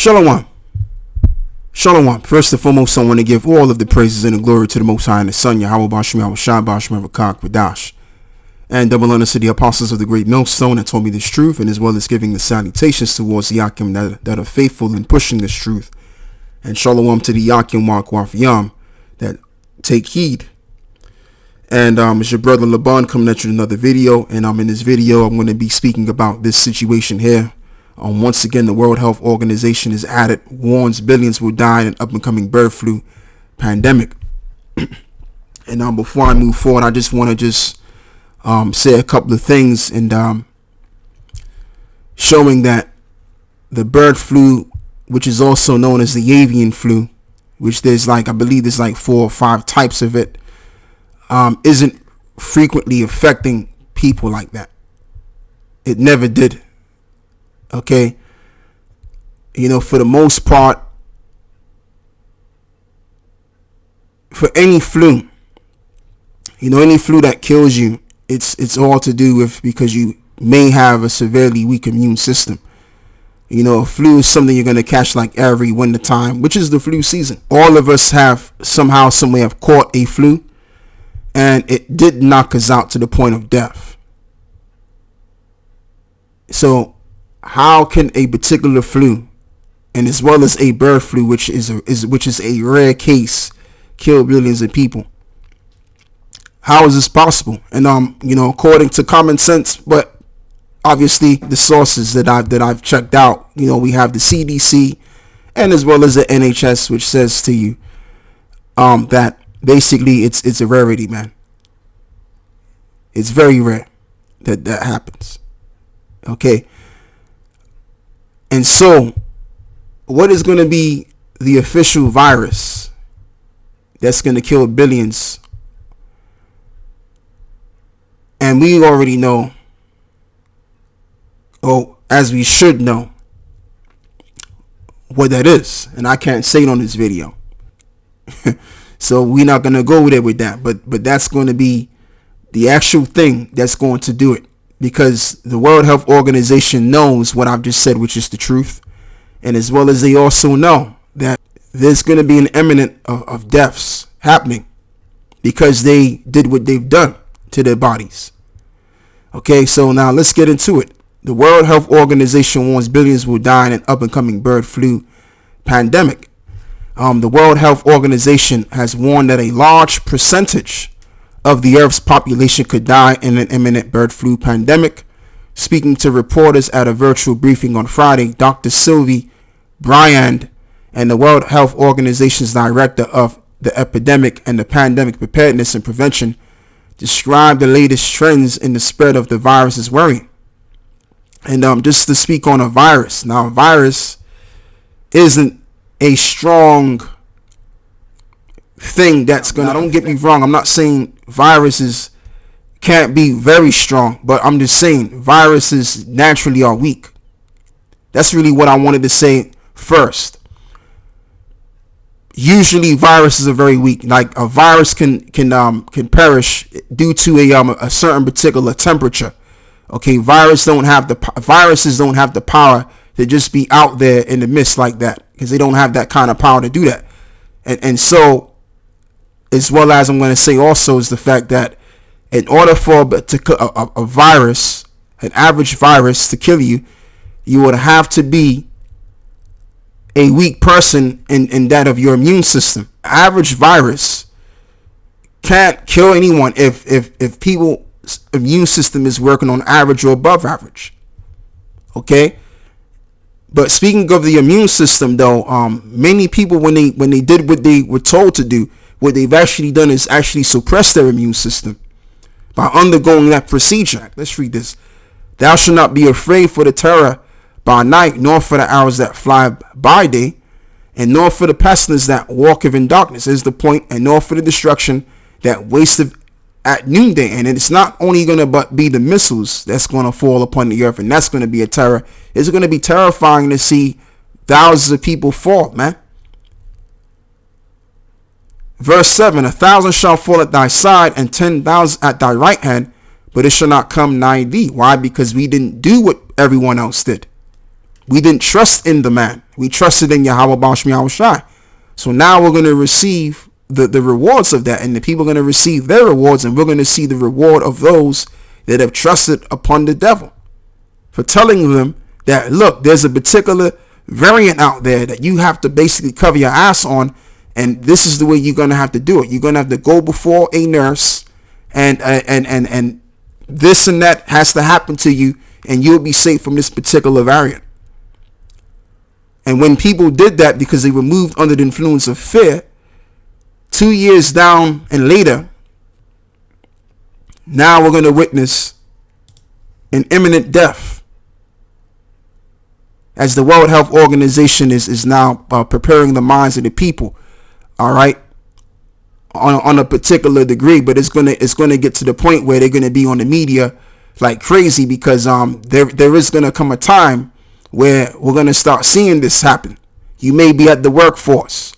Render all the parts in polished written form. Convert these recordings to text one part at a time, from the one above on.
Shalom. Shalom. First and foremost, I want to give all of the praises and the glory to the Most High and His Son, Yahweh Bashim Yahushua Bashim Rakak Radash, and double honor to the apostles of the great millstone that told me this truth, and as well as giving the salutations towards the Yakim that are faithful in pushing this truth. And shalom to the Yakim Mark Wafiyam that take heed. And it's your brother Laban coming at you with another video. And in this video, I'm going to be speaking about this situation here. Once again, the World Health Organization is added, warns billions will die in an up-and-coming bird flu pandemic. And before I move forward, I just want to say a couple of things and showing that the bird flu, which is also known as the avian flu, which there's I believe there's 4 or 5 types of it, isn't frequently affecting people like that. It never did. Okay, for the most part, for any flu, any flu that kills you, it's all to do with because you may have a severely weak immune system. A flu is something you're going to catch every winter time, which is the flu season. All of us have somehow, some way have caught a flu, and it did knock us out to the point of death. So how can a particular flu, and as well as a bird flu, which is a rare case, kill billions of people? How is this possible? And according to common sense, but obviously the sources that I've checked out, we have the CDC and as well as the NHS, which says to you that basically it's a rarity, man. It's very rare that happens. Okay. And so, what is going to be the official virus that's going to kill billions? And we already know, or as we should know, what that is. And I can't say it on this video. So we're not going to go there with that. But that's going to be the actual thing that's going to do it. Because the World Health Organization knows what I've just said, which is the truth. And as well as they also know that there's going to be an imminent of deaths happening because they did what they've done to their bodies. Okay, so now let's get into it. The World Health Organization warns billions will die in an up-and-coming bird flu pandemic. The World Health Organization has warned that a large percentage of the Earth's population could die in an imminent bird flu pandemic. Speaking to reporters at a virtual briefing on Friday, Dr. Sylvie Briand and the World Health Organization's director of the epidemic and the pandemic preparedness and prevention described the latest trends in the spread of the virus as worrying. And just to speak on a virus. Now, a virus isn't a strong thing that's gonna, don't get me wrong, I'm not saying viruses can't be very strong, but I'm just saying viruses naturally are weak. That's really what I wanted to say first. Usually viruses are very weak. Like a virus can perish due to a certain particular temperature. Okay, viruses don't have the power to just be out there in the mist like that, because they don't have that kind of power to do that. And so, as well as I'm going to say also is the fact that in order for a virus, an average virus to kill you, you would have to be a weak person in that of your immune system. Average virus can't kill anyone if people's immune system is working on average or above average. Okay? But speaking of the immune system, though, many people when they did what they were told to do, what they've actually done is actually suppress their immune system by undergoing that procedure. Let's read this. Thou shalt not be afraid for the terror by night, nor for the hours that fly by day, and nor for the pestilence that walketh in darkness, is the point, and nor for the destruction that wasteth at noonday. And it's not only going to be the missiles that's going to fall upon the earth, and that's going to be a terror. It's going to be terrifying to see thousands of people fall, man. Verse 7, 1,000 shall fall at thy side, and 10,000 at thy right hand, but it shall not come nigh thee. Why? Because we didn't do what everyone else did. We didn't trust in the man. We trusted in Yahweh Ba'al Yahweh Shai. So now we're going to receive the rewards of that, and the people are going to receive their rewards, and we're going to see the reward of those that have trusted upon the devil for telling them that, look, there's a particular variant out there that you have to basically cover your ass on, and this is the way you're going to have to do it. You're going to have to go before a nurse, and this and that has to happen to you, and you'll be safe from this particular variant. And when people did that because they were moved under the influence of fear, 2 years down and later, now we're going to witness an imminent death, as the World Health Organization is now preparing the minds of the people, all right, on a particular degree. But it's gonna get to the point where they're gonna be on the media like crazy, because there is gonna come a time where we're gonna start seeing this happen. You may be at the workforce,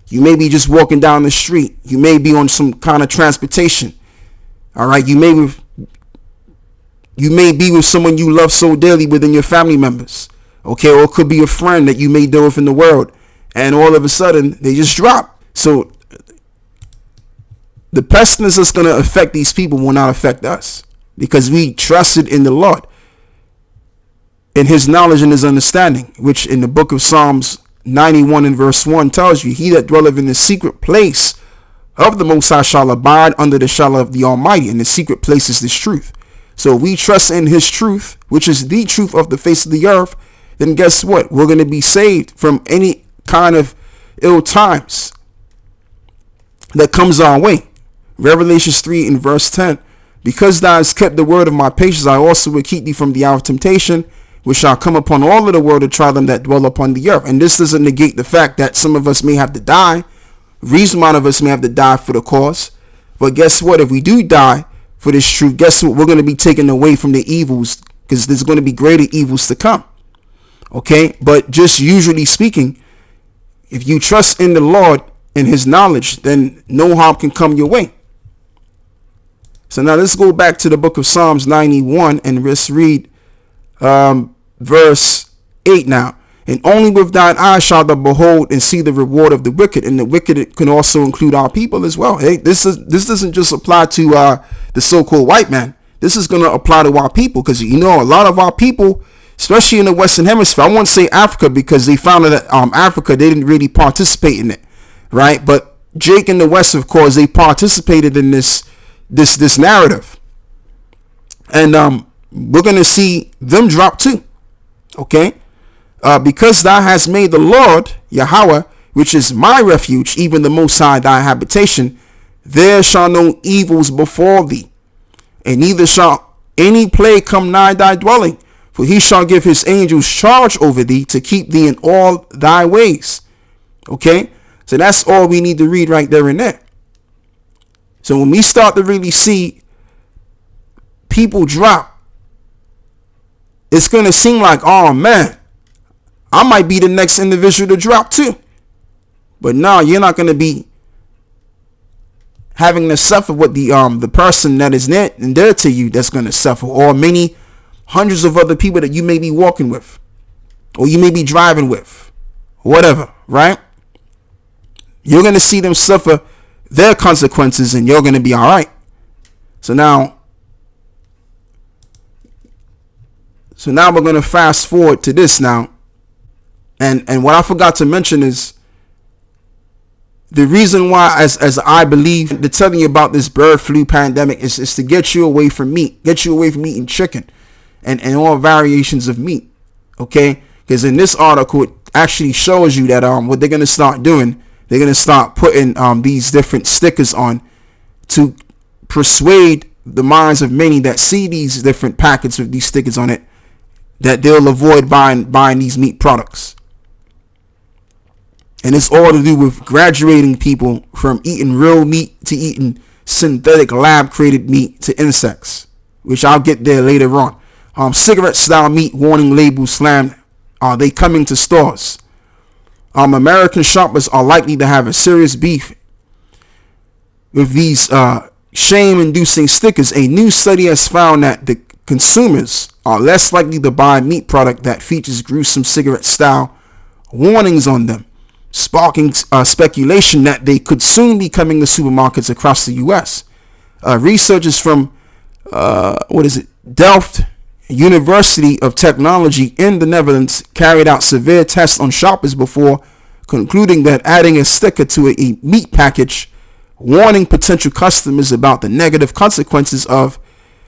you may be just walking down the street, you may be on some kind of transportation, all right, you may be with someone you love so dearly within your family members, okay, or it could be a friend that you may deal with in the world, and all of a sudden they just drop. So the pestilence that's going to affect these people will not affect us, because we trusted in the Lord, in his knowledge and his understanding, which in the book of Psalms 91 and verse 1 tells you, he that dwelleth in the secret place of the Most High shall abide under the shadow of the Almighty. And the secret place is this truth. So we trust in his truth, which is the truth of the face of the earth, then guess what? We're going to be saved from any kind of ill times that comes our way. Revelations 3 in verse 10, because thou hast kept the word of my patience, I also will keep thee from the hour of temptation, which shall come upon all of the world to try them that dwell upon the earth. And this doesn't negate the fact that some of us may have to die. Reasonable amount of us may have to die for the cause. But guess what? If we do die for this truth, guess what? We're going to be taken away from the evils, because there's going to be greater evils to come. Okay, but just usually speaking, if you trust in the Lord and his knowledge, then no harm can come your way. So now let's go back to the book of Psalms 91 and let's read verse 8 now. And only with thine eyes shalt thou behold and see the reward of the wicked. And the wicked can also include our people as well. Hey, this doesn't just apply to the so-called white man. This is going to apply to our people, because you know a lot of our people, especially in the Western Hemisphere, I won't say Africa, because they found that Africa, they didn't really participate in it, right? But Jake in the West, of course, they participated in this narrative, and we're gonna see them drop too. Okay, because thou hast made the Lord Yahweh, which is my refuge, even the Most High thy habitation, there shall no evils befall thee, and neither shall any plague come nigh thy dwelling. For he shall give his angels charge over thee to keep thee in all thy ways. Okay, so that's all we need to read right there and there. So when we start to really see people drop, it's going to seem like, oh man, I might be the next individual to drop too. But no, you're not going to be having to suffer what the person that is near and dear to you that's going to suffer, or many hundreds of other people that you may be walking with, or you may be driving with, whatever, right? You're going to see them suffer their consequences, and you're going to be all right. So now we're going to fast forward to this now. And what I forgot to mention is the reason why, as I believe, they're telling you about this bird flu pandemic is to get you away from meat, get you away from eating chicken and all variations of meat. Okay, because in this article it actually shows you that what they're going to start doing, they're going to start putting these different stickers on to persuade the minds of many that see these different packets with these stickers on it, that they'll avoid buying these meat products. And it's all to do with graduating people from eating real meat to eating synthetic lab created meat to insects, which I'll get there later on. Cigarette style meat warning labels slammed. Are they coming to stores? American shoppers are likely to have a serious beef with these shame-inducing stickers. A new study has found that the consumers are less likely to buy a meat product that features gruesome cigarette-style warnings on them, sparking speculation that they could soon be coming to supermarkets across the U.S. Researchers from Delft University of Technology in the Netherlands carried out severe tests on shoppers before concluding that adding a sticker to a meat package warning potential customers about the negative consequences of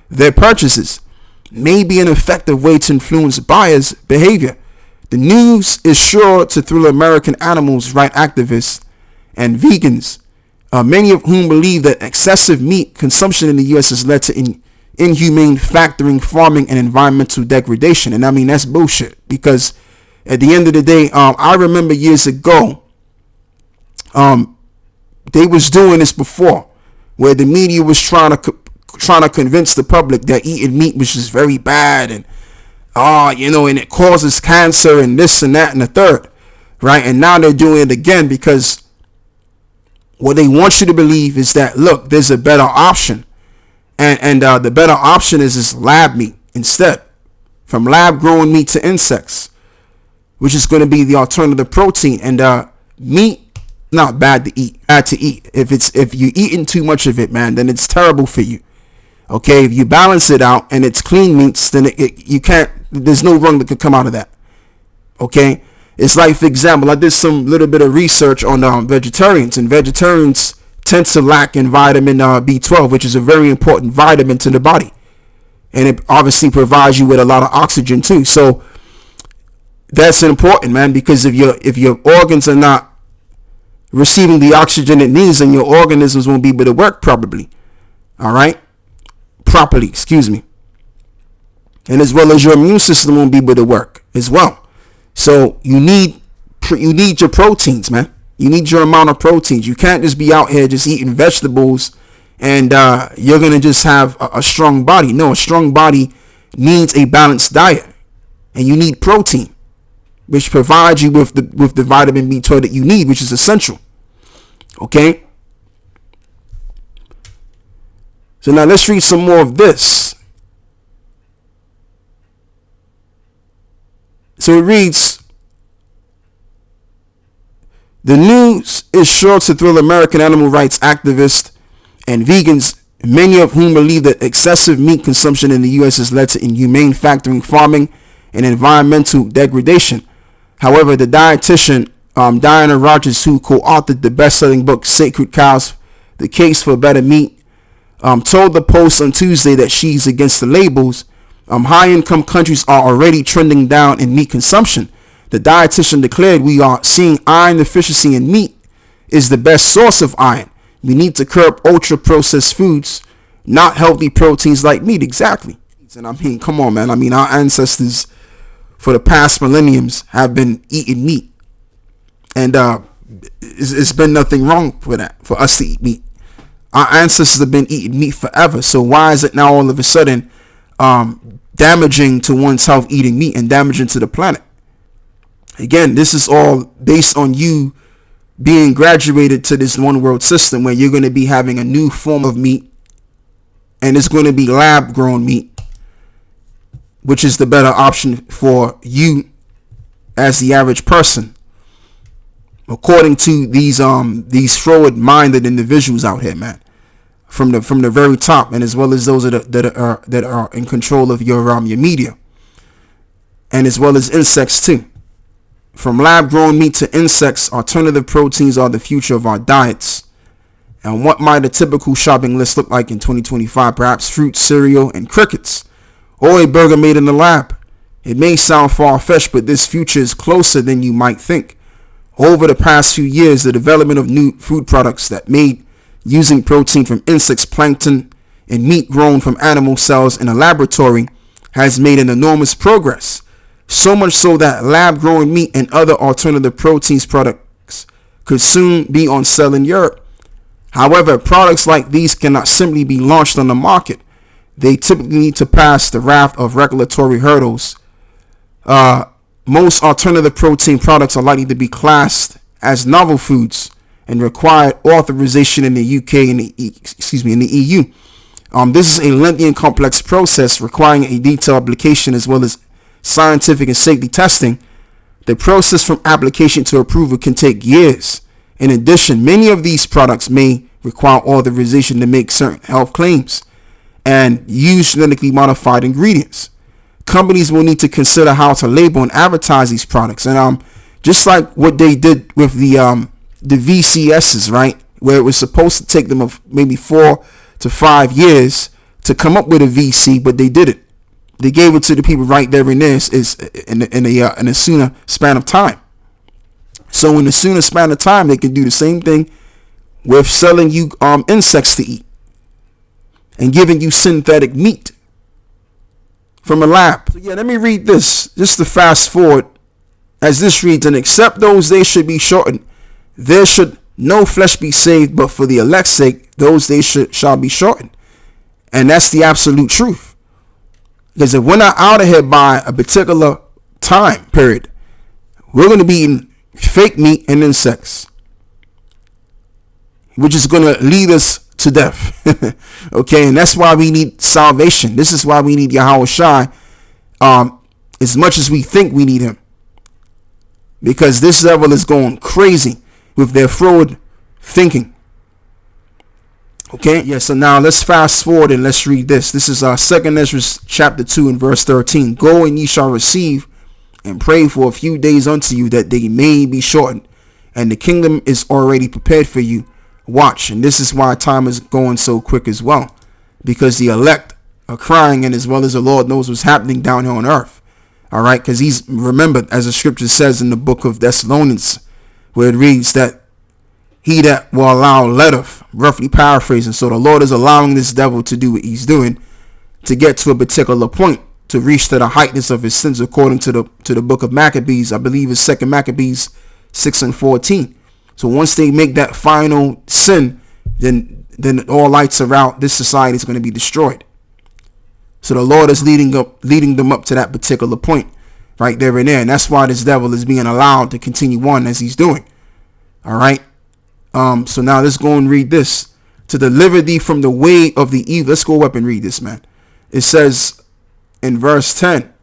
their purchases may be an effective way to influence buyers' behavior. The news is sure to thrill American animals rights activists and vegans, many of whom believe that excessive meat consumption in the U.S. has led to inhumane factoring, farming, and environmental degradation. And I mean, that's bullshit, because at the end of the day, I remember years ago, they was doing this before, where the media was trying to convince the public that eating meat was just very bad, and and it causes cancer and this and that and the third, right? And now they're doing it again, because what they want you to believe is that, look, there's a better option, and the better option is lab meat instead, from lab grown meat to insects, which is going to be the alternative protein. And meat, not bad to eat. If you're eating too much of it, man, then it's terrible for you. Okay, if you balance it out and it's clean meats, then you can't. There's no wrong that could come out of that. Okay, it's like, for example, I did some little bit of research on vegetarians, and vegetarians tend to lack in vitamin B12, which is a very important vitamin to the body, and it obviously provides you with a lot of oxygen too. So that's important, man, because if your organs are not receiving the oxygen it needs, and your organisms won't be able to work properly. All right, properly, excuse me. And as well as your immune system won't be able to work as well. So you need your proteins, man. You need your amount of proteins. You can't just be out here just eating vegetables and you're gonna just have a strong body. No, a strong body needs a balanced diet, and you need protein, which provides you with the vitamin B12 that you need, which is essential. Okay. So now let's read some more of this. So it reads, the news is sure to thrill American animal rights activists and vegans, many of whom believe that excessive meat consumption in the U.S. has led to inhumane factoring, farming, and environmental degradation. However, the dietitian Diana Rogers, who co-authored the best-selling book Sacred Cows: The Case for Better Meat, told the Post on Tuesday that she's against the labels. High-income countries are already trending down in meat consumption. The dietitian declared, we are seeing iron deficiency in meat is the best source of iron. We need to curb ultra-processed foods, not healthy proteins like meat. Exactly. And I mean, come on, man. I mean, our ancestors for the past millenniums have been eating meat. And it's been nothing wrong for that, for us to eat meat. Our ancestors have been eating meat forever. So why is it now all of a sudden damaging to one's health eating meat and damaging to the planet? Again, this is all based on you being graduated to this one world system where you're going to be having a new form of meat, and it's going to be lab grown meat, which is the better option for you as the average person, according to these forward minded individuals out here, man, from the very top, and as well as those that are in control of your media, and as well as insects too. From lab grown meat to insects, alternative proteins are the future of our diets. And what might a typical shopping list look like in 2025? Perhaps fruit, cereal, and crickets, or a burger made in the lab. It may sound far-fetched, but this future is closer than you might think. Over the past few years, the development of new food products that made using protein from insects, plankton, and meat grown from animal cells in a laboratory has made an enormous progress. So much so that lab-grown meat and other alternative proteins products could soon be on sale in Europe. However, products like these cannot simply be launched on the market. They typically need to pass the raft of regulatory hurdles. Most alternative protein products are likely to be classed as novel foods and require authorization in the UK and in the EU. This is a lengthy and complex process requiring a detailed application as well as scientific and safety testing. The process from application to approval can take years. In addition, many of these products may require authorization to make certain health claims and use genetically modified ingredients. Companies will need to consider how to label and advertise these products. And just like what they did with the VCSs, right, where it was supposed to take them of maybe 4 to 5 years to come up with a VC, but they did it. They gave it to the people right there and there is in a sooner span of time. So in a sooner span of time, they can do the same thing with selling you insects to eat and giving you synthetic meat from a lab. So yeah, let me read this just to fast forward. As this reads, and except those days should be shortened, there should no flesh be saved, but for the elect's sake, those days shall be shortened. And that's the absolute truth. Because if we're not out of here by a particular time period, we're going to be eating fake meat and insects, which is going to lead us to death. Okay, and that's why we need salvation. This is why we need Yahweh Shai as much as we think we need him. Because this devil is going crazy with their forward thinking. Okay, yeah, so now let's fast forward and let's read this. This is 2nd Ezra chapter 2 and verse 13. Go and ye shall receive and pray for a few days unto you that they may be shortened. And the kingdom is already prepared for you. Watch. And this is why time is going so quick as well. Because the elect are crying, and as well as the Lord knows what's happening down here on earth. All right, because he's, remember, as the scripture says in the book of Thessalonians, where it reads that he that will allow letteth, roughly paraphrasing. So the Lord is allowing this devil to do what he's doing to get to a particular point, to reach to the heightness of his sins, according to the book of Maccabees. I believe it's 2nd Maccabees 6 and 14. So once they make that final sin, then all lights are out. This society is going to be destroyed. So the Lord is leading them up to that particular point right there and there. And that's why this devil is being allowed to continue on as he's doing. All right. So now let's go and read this. To deliver thee from the way of the evil. Let's go up and read this, man. It says in verse 10.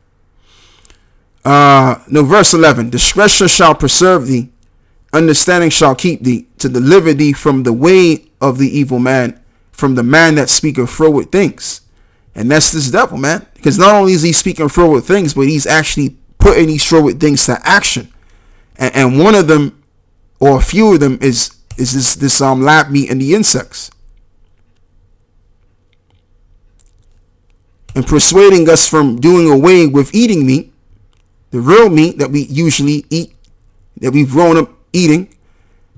Verse 11. Discretion shall preserve thee. Understanding shall keep thee, to deliver thee from the way of the evil man, from the man that speaketh froward things. And that's this devil, man. Because not only is he speaking froward things, but he's actually putting these froward things to action. And one of them, or a few of them, is this lab meat and the insects. And persuading us from doing away with eating meat, the real meat that we usually eat, that we've grown up eating,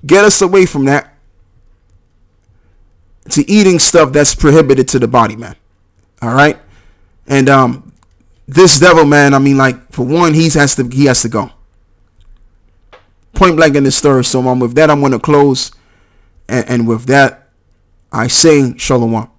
get us away from that to eating stuff that's prohibited to the body, man. All right. And this devil, man, I mean, like, for one, he has to go point blank in this story. So with that, I'm going to close, and with that, I say shalom.